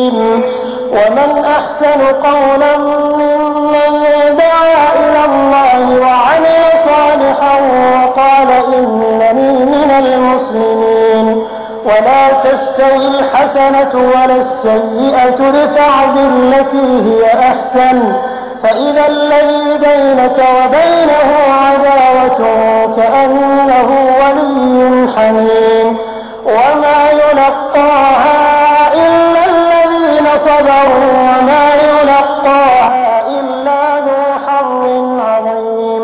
ومن أحسن قولا ممن دعا إلى الله وعمل صالحا وقال إنني من المسلمين ولا تستوي الحسنة ولا السيئة ادفع بالتي هي أحسن فإذا الذي بينك وبينه عداوة كأنه ولي حميم وما يلقاها إلا الذين صبروا وما يلقاها إلا ذو حظ عظيم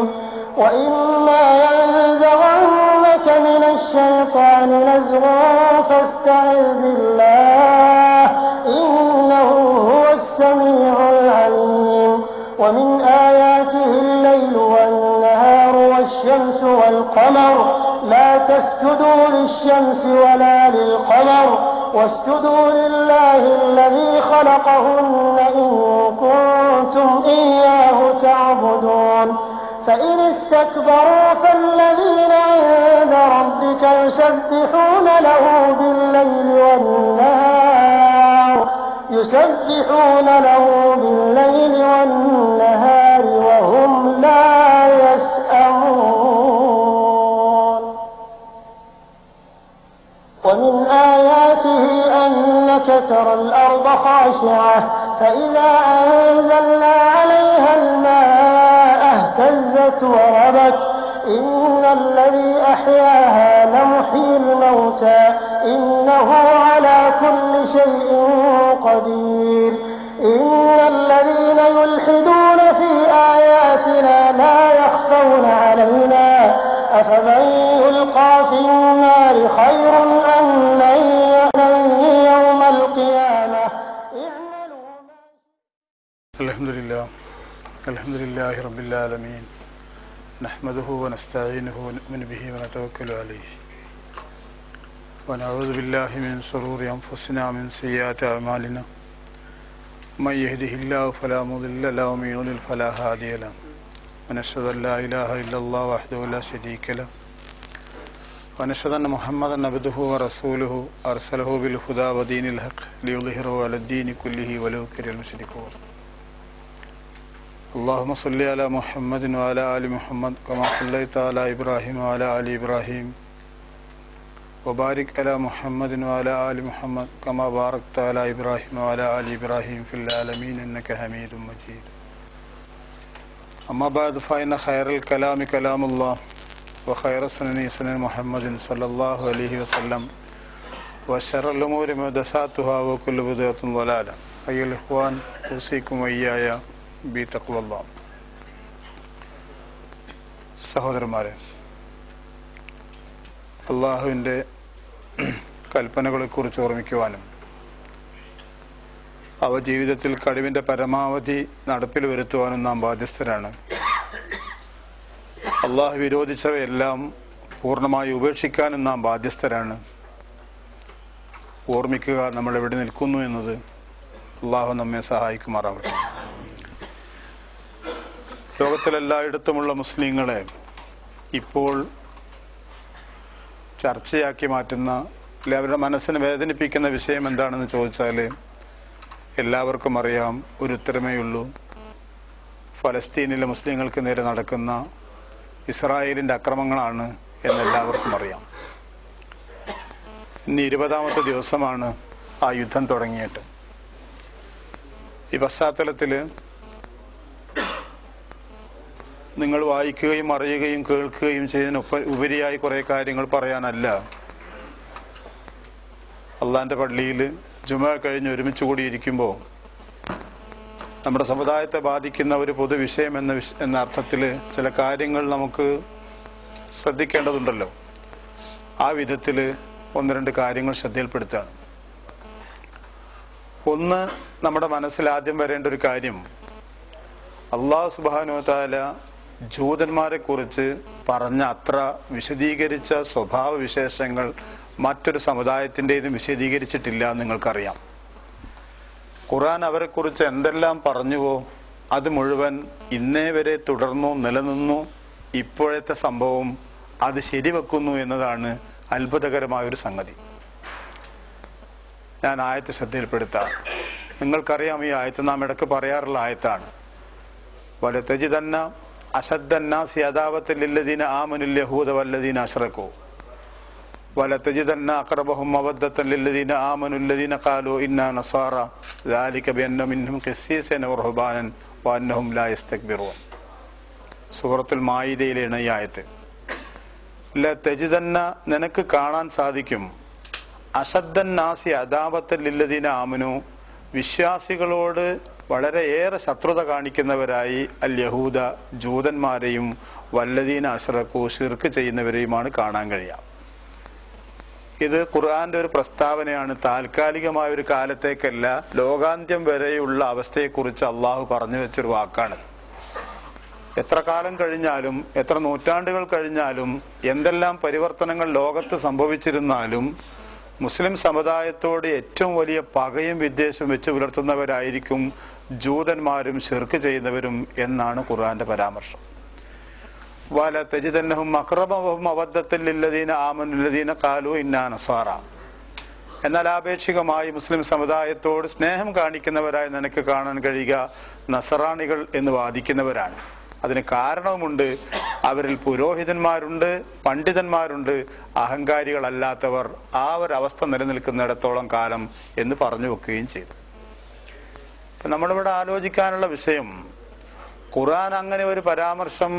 وإما ينزغنك من الشيطان نزغ فاستعذ بالله إنه هو السميع العليم ومن آياته الليل والنهار والشمس والقمر لا تسجدوا للشمس ولا للقمر واسجدوا لله الذي خلقهن إن كنتم إياه تعبدون فإن استكبروا فالذين عند ربك يسبحون له بالليل والنهار وهم لا يسأمون ومن آياته أنك ترى الأرض خاشعة فإذا أنزلنا عليها الماء اهتزت وربت إن الذي أحياها لمحيي الموتى إنه على كل شيء قدير إن الذين يلحدون في آياتنا لا يخفون علينا أفمن يلقى في النار خير أم من يوم القيامة الحمد لله رب العالمين نحمده ونستعينه ونؤمن به ونتوكل عليه ونعوذ بالله من شرور أنفسنا ومن سيئات أعمالنا من يهده الله فلا مضل له ومن يضلل فلا هادي له ونشهد أن لا إله إلا الله وحده لا شريك له ونشهد أن محمدا عبده ورسوله أرسله بالهدى ودين الحق ليظهره على الدين كله ولو كره المشركون اللهم صل على محمد وعلى آل محمد كما صليت على إبراهيم وعلى آل إبراهيم وبارك على محمد وعلى آل محمد كما باركت على إبراهيم وعلى آل إبراهيم في العالمين إنك حميد مجيد أما بعد فإن خير الكلام كلام الله وخير السنن سنن محمد صلى الله عليه وسلم وشر الأمور محدثاتها وكل بدعة ضلالة أيها الإخوان أوصيكم وإياي بتقوى الله. സഹോദരന്മാരെ, അള്ളാഹുവിൻ്റെ കൽപ്പനകളെക്കുറിച്ച് ഓർമ്മിക്കുവാനും അവ ജീവിതത്തിൽ കഴിവിൻ്റെ പരമാവധി നടപ്പിൽ വരുത്തുവാനും നാം ബാധ്യസ്ഥരാണ്. അള്ളാഹു വിരോധിച്ചവയെല്ലാം പൂർണ്ണമായി ഉപേക്ഷിക്കാനും നാം ബാധ്യസ്ഥരാണ്. ഓർമ്മിക്കുക നമ്മൾ എവിടെ നിൽക്കുന്നു എന്നത്. അള്ളാഹു നമ്മെ സഹായിക്കുമാറാവട്ടെ. ലോകത്തിലെല്ലായിടത്തുമുള്ള മുസ്ലിങ്ങളെ ഇപ്പോൾ ചർച്ചയാക്കി മാറ്റുന്ന, അല്ലെ അവരുടെ മനസ്സിനെ വേദനിപ്പിക്കുന്ന വിഷയം എന്താണെന്ന് ചോദിച്ചാൽ എല്ലാവർക്കും അറിയാം, ഒരു ഉത്തരമേ ഉള്ളൂ. ഫലസ്തീനിലെ മുസ്ലിങ്ങൾക്ക് നേരെ നടക്കുന്ന ഇസ്രായേലിൻ്റെ അക്രമങ്ങളാണ് എന്നെല്ലാവർക്കും അറിയാം. ഇന്ന് 20ാമത്തെ ദിവസമാണ് ആ യുദ്ധം തുടങ്ങിയിട്ട്. ഈ പശ്ചാത്തലത്തിൽ നിങ്ങൾ വായിക്കുകയും അറിയുകയും കേൾക്കുകയും ചെയ്യുന്നതിന് ഉപരിയായി കുറേ കാര്യങ്ങൾ പറയാനല്ല. അള്ളാൻ്റെ പള്ളിയിൽ ജുമുഅ കഴിഞ്ഞ് ഒരുമിച്ച് കൂടിയിരിക്കുമ്പോൾ നമ്മുടെ സമുദായത്തെ ബാധിക്കുന്ന ഒരു പൊതുവിഷയം എന്ന അർത്ഥത്തിൽ ചില കാര്യങ്ങൾ നമുക്ക് ശ്രദ്ധിക്കേണ്ടതുണ്ടല്ലോ. ആ വിധത്തിൽ 1-2 കാര്യങ്ങൾ ശ്രദ്ധയിൽപ്പെടുത്തുകയാണ്. ഒന്ന്, നമ്മുടെ മനസ്സിൽ ആദ്യം വരേണ്ട ഒരു കാര്യം, അല്ലാഹു സുബ്ഹാനഹു വ തആല ജൂതന്മാരെ കുറിച്ച് പറഞ്ഞ അത്ര വിശദീകരിച്ച സ്വഭാവ വിശേഷങ്ങൾ മറ്റൊരു സമുദായത്തിൻ്റെതും വിശദീകരിച്ചിട്ടില്ല. നിങ്ങൾക്കറിയാം, ഖുർആൻ അവരെക്കുറിച്ച് എന്തെല്ലാം പറഞ്ഞുവോ അത് മുഴുവൻ ഇന്നേ വരെ തുടർന്നു നിലനിന്നു. ഇപ്പോഴത്തെ സംഭവം അത് ശരിവെക്കുന്നു എന്നതാണ് അത്ഭുതകരമായൊരു സംഗതി. ഞാൻ ആയത്ത് ശ്രദ്ധയിൽപ്പെടുത്താം. നിങ്ങൾക്കറിയാം, ഈ ആയത്ത് നാം ഇടയ്ക്ക് പറയാറുള്ള ആയത്താണ്. വലതജിദന്ന അശദ്ദന്നാസി അദാവത്തൻ ലില്ലദീന ആമനുൽ യഹൂദ വല്ലദീന അശ്റകൂ വലതജിദന്ന അഖറബഹും മവദ്ദത്തൻ ലില്ലദീന ആമനുൽ ലദീന ഖാലൂ ഇന്നാ നസാറ ദാലിക ബിഅന്ന മിൻഹും ഖിസ്സീസന വറഹ്ബാനൻ വഅന്നഹും ലാ യസ്തക്ബിറൂൻ. സൂറത്തുൽ മാഇദയിലാണ് ഈ ആയത്ത്. ലതജിദന്ന, നിനക്ക് കാണാൻ സാധിക്കും, അശദ്ദന്നാസി അദാവത്തൻ ലില്ലദീന ആമനു, വിശ്വാസികളോട് വളരെയേറെ ശത്രുത കാണിക്കുന്നവരായി അൽ യഹൂദ, ജൂതന്മാരെയും വല്ലദീന അശ്റകൂ, ശിർക്ക് ചെയ്യുന്നവരെയുമാണ് കാണാൻ കഴിയുക. ഇത് ഖുർആന്റെ ഒരു പ്രസ്താവനയാണ്. താൽക്കാലികമായ ഒരു കാലത്തേക്കല്ല, ലോകാന്ത്യം വരെയുള്ള അവസ്ഥയെക്കുറിച്ച് അള്ളാഹു പറഞ്ഞു വെച്ചൊരു വാക്കാണ്. എത്ര കാലം കഴിഞ്ഞാലും, എത്ര നൂറ്റാണ്ടുകൾ കഴിഞ്ഞാലും, എന്തെല്ലാം പരിവർത്തനങ്ങൾ ലോകത്ത് സംഭവിച്ചിരുന്നാലും മുസ്ലിം സമുദായത്തോട് ഏറ്റവും വലിയ പകയും വിദ്വേഷവും വെച്ച് പുലർത്തുന്നവരായിരിക്കും ജൂതന്മാരും ശിർക്ക് ചെയ്യുന്നവരും എന്നാണ് ഖുർആന്റെ പരാമർശം. വലതജിദന്നഹും അഖറബഹും മവദ്ദത്തൻ ലില്ലദീന ആമനുൽ ലദീന ഖാലൂ ഇന്നാ നസാറ. എന്നാൽ ആപേക്ഷികമായി മുസ്ലിം സമുദായത്തോട് സ്നേഹം കാണിക്കുന്നവരായി നിനക്ക് കാണാൻ കഴിയുക നസറാണികൾ എന്ന് വാദിക്കുന്നവരാണ്. അതിന് കാരണവുമുണ്ട്. അവരിൽ പുരോഹിതന്മാരുണ്ട്, പണ്ഡിതന്മാരുണ്ട്, അഹങ്കാരികളല്ലാത്തവർ. ആ ഒരവസ്ഥ നിലനിൽക്കുന്നിടത്തോളം കാലം എന്ന് പറഞ്ഞു വെക്കുകയും ചെയ്തു. നമ്മളിവിടെ ആലോചിക്കാനുള്ള വിഷയം, ഖുർആൻ അങ്ങനെ ഒരു പരാമർശം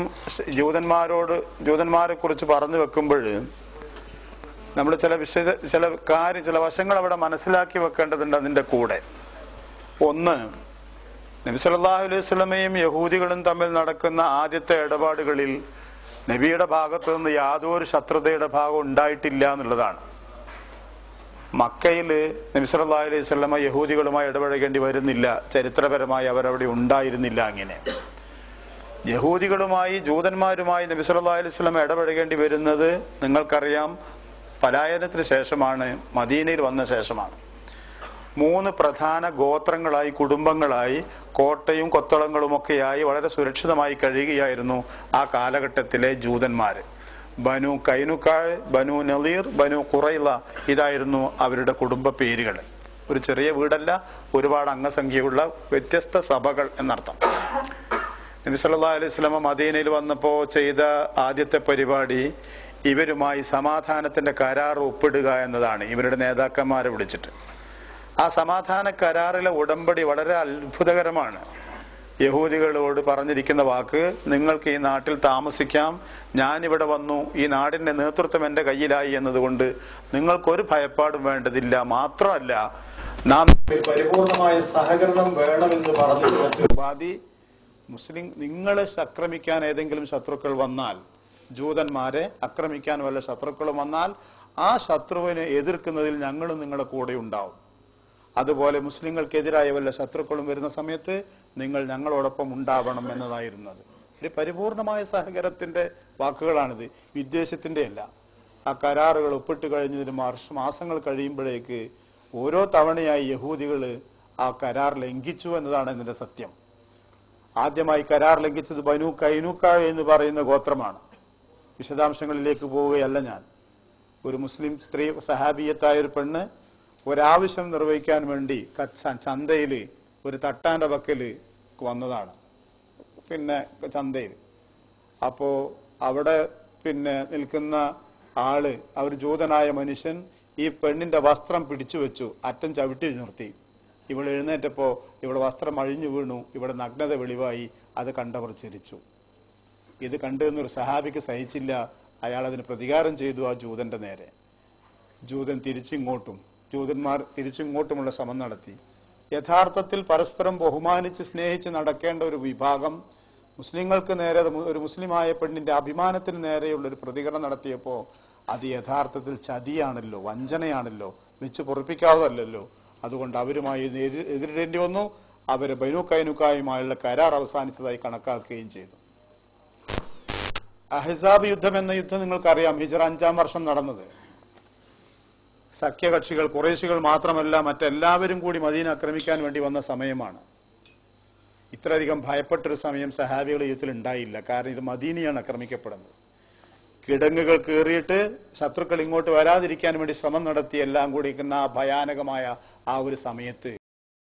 ജൂതന്മാരെ കുറിച്ച് പറഞ്ഞു വെക്കുമ്പോൾ നമ്മൾ ചില വശങ്ങൾ അവിടെ മനസ്സിലാക്കി വെക്കേണ്ടതുണ്ട്. അതിൻ്റെ കൂടെ ഒന്ന്, നബി സല്ലല്ലാഹു അലൈഹി വസല്ലമയും യഹൂദികളും തമ്മിൽ നടക്കുന്ന ആദ്യത്തെ ഇടപാടുകളിൽ നബിയുടെ ഭാഗത്തു നിന്ന് യാതൊരു ശത്രുതയുടെ ഭാഗം ഉണ്ടായിട്ടില്ല എന്നുള്ളതാണ്. മക്കയിൽ നബി സല്ലല്ലാഹു അലൈഹി വസല്ലമ യഹൂദികളുമായി ഇടപഴകേണ്ടി വരുന്നില്ല. ചരിത്രപരമായി അവരവിടെ ഉണ്ടായിരുന്നില്ല. അങ്ങനെ യഹൂദികളുമായി, ജൂതന്മാരുമായി നബി സല്ലല്ലാഹു അലൈഹി വസല്ലമ ഇടപഴകേണ്ടി വരുന്നത് നിങ്ങൾക്കറിയാം, പലായനത്തിന് ശേഷമാണ്, മദീനയിൽ വന്ന ശേഷമാണ്. 3 പ്രധാന ഗോത്രങ്ങളായി, കുടുംബങ്ങളായി, കോട്ടയും കൊത്തളങ്ങളുമൊക്കെയായി വളരെ സുരക്ഷിതമായി കഴിയുകയായിരുന്നു ആ കാലഘട്ടത്തിലെ ജൂതന്മാര്. ബനു കൈനുക്കാഴ്, ബനു നളീർ, ബനു ഖുറൈള, ഇതായിരുന്നു അവരുടെ കുടുംബ പേരുകൾ. ഒരു ചെറിയ വീടല്ല, ഒരുപാട് അംഗസംഖ്യയുള്ള വ്യത്യസ്ത സഭകൾ എന്നർത്ഥം. നബി സല്ലല്ലാഹു അലൈഹി വസല്ലമ മദീനയിൽ വന്നപ്പോൾ ചെയ്ത ആദ്യത്തെ പരിപാടി ഇവരുമായി സമാധാനത്തിന്റെ കരാർ ഒപ്പിടുക എന്നതാണ്. ഇവരുടെ നേതാക്കന്മാരെ വിളിച്ചിട്ട് ആ സമാധാന കരാറിലെ ഉടമ്പടി വളരെ അത്ഭുതകരമാണ്. യഹൂദികളോട് പറഞ്ഞിരിക്കുന്ന വാക്ക്, നിങ്ങൾക്ക് ഈ നാട്ടിൽ താമസിക്കാം, ഞാനിവിടെ വന്നു, ഈ നാടിന്റെ നേതൃത്വം എൻ്റെ കയ്യിലായി എന്നതുകൊണ്ട് നിങ്ങൾക്കൊരു ഭയപ്പാടും വേണ്ടതില്ല, മാത്രമല്ല നാം പരിപൂർണമായ സഹകരണം വേണമെന്ന് പറഞ്ഞു. വാദി നിങ്ങളെ ആക്രമിക്കാൻ ഏതെങ്കിലും ശത്രുക്കൾ വന്നാൽ, ജൂതന്മാരെ ആക്രമിക്കാൻ വല്ല ശത്രുക്കളും വന്നാൽ ആ ശത്രുവിനെ എതിർക്കുന്നതിൽ ഞങ്ങളും നിങ്ങളുടെ കൂടെ ഉണ്ടാവും. അതുപോലെ മുസ്ലിങ്ങൾക്കെതിരായ വല്ല ശത്രുക്കളും വരുന്ന സമയത്ത് നിങ്ങൾ ഞങ്ങളോടൊപ്പം ഉണ്ടാവണം എന്നതായിരുന്നത്. ഒരു പരിപൂർണമായ സഹകരണത്തിന്റെ വാക്കുകളാണിത്, വിദ്വേഷത്തിന്റെ അല്ല. ആ കരാറുകൾ ഒപ്പിട്ട് കഴിഞ്ഞതിന് മാസങ്ങൾ കഴിയുമ്പോഴേക്ക് ഓരോ തവണയായി യഹൂദികൾ ആ കരാർ ലംഘിച്ചു എന്നതാണ് ഇതിന്റെ സത്യം. ആദ്യമായി കരാർ ലംഘിച്ചത് ബനു കൈനുക്കാഴ് എന്ന് പറയുന്ന ഗോത്രമാണ്. വിശദാംശങ്ങളിലേക്ക് പോവുകയല്ല ഞാൻ. ഒരു മുസ്ലിം സ്ത്രീ, സഹാബിയത്തായ ഒരു പെണ്ണ് ഒരാവശ്യം നിർവഹിക്കാൻ വേണ്ടി ചന്തയിൽ ഒരു തട്ടാന്റെ പക്കല് വന്നതാണ്. ചന്തയിൽ അപ്പോ അവിടെ നിൽക്കുന്ന ആള്, അവർ ജൂതനായ മനുഷ്യൻ, ഈ പെണ്ണിന്റെ വസ്ത്രം പിടിച്ചു വെച്ചു, അറ്റം ചവിട്ടി നിർത്തി. ഇവൾ എഴുന്നേറ്റപ്പോ ഇവിടെ വസ്ത്രം അഴിഞ്ഞു വീണു, ഇവിടെ നഗ്നത വെളിവായി. അത് കണ്ടവർ ചിരിച്ചു. ഇത് കണ്ടെന്നൊരു സഹാബിക്ക് സഹിച്ചില്ല. അയാൾ അതിന് പ്രതികാരം ചെയ്തു ആ ജൂതന്റെ നേരെ. ജൂതന്മാർ തിരിച്ചിങ്ങോട്ടുമുള്ള ശ്രമം നടത്തി. യഥാർത്ഥത്തിൽ പരസ്പരം ബഹുമാനിച്ച് സ്നേഹിച്ച് നടക്കേണ്ട ഒരു വിഭാഗം മുസ്ലിങ്ങൾക്ക് നേരെ, ഒരു മുസ്ലിമായ പെണ്ണിന്റെ അഭിമാനത്തിന് നേരെയുള്ള ഒരു പ്രതികരണം നടത്തിയപ്പോ അത് യഥാർത്ഥത്തിൽ ചതിയാണല്ലോ, വഞ്ചനയാണല്ലോ, വെച്ച് പൊറുപ്പിക്കാവുന്നതല്ലോ. അതുകൊണ്ട് അവരുമായി എതിരിടേണ്ടി വന്നു. അവര് ബനു കൈനുക്കായുമായുള്ള കരാർ അവസാനിച്ചതായി കണക്കാക്കുകയും ചെയ്തു. അഹ്സാബ് യുദ്ധം എന്ന യുദ്ധം നിങ്ങൾക്കറിയാം, ഹിജ്റ 5-ാം വർഷം നടന്നത്. സഖ്യകക്ഷികൾ, ഖുറൈശികൾ മാത്രമല്ല മറ്റെല്ലാവരും കൂടി മദീന ആക്രമിക്കാൻ വേണ്ടി വന്ന സമയമാണ്. ഇത്രയധികം ഭയപ്പെട്ടൊരു സമയം സഹാബികളുടെ യുദ്ധത്തിൽ ഉണ്ടായില്ല. കാരണം ഇത് മദീനയാണ് ആക്രമിക്കപ്പെടുന്നത്. കിടങ്ങുകൾ കീറിയിട്ട് ശത്രുക്കൾ ഇങ്ങോട്ട് വരാതിരിക്കാൻ വേണ്ടി ശ്രമം നടത്തി എല്ലാം കൂടി ആ ഭയാനകമായ ആ ഒരു സമയത്ത്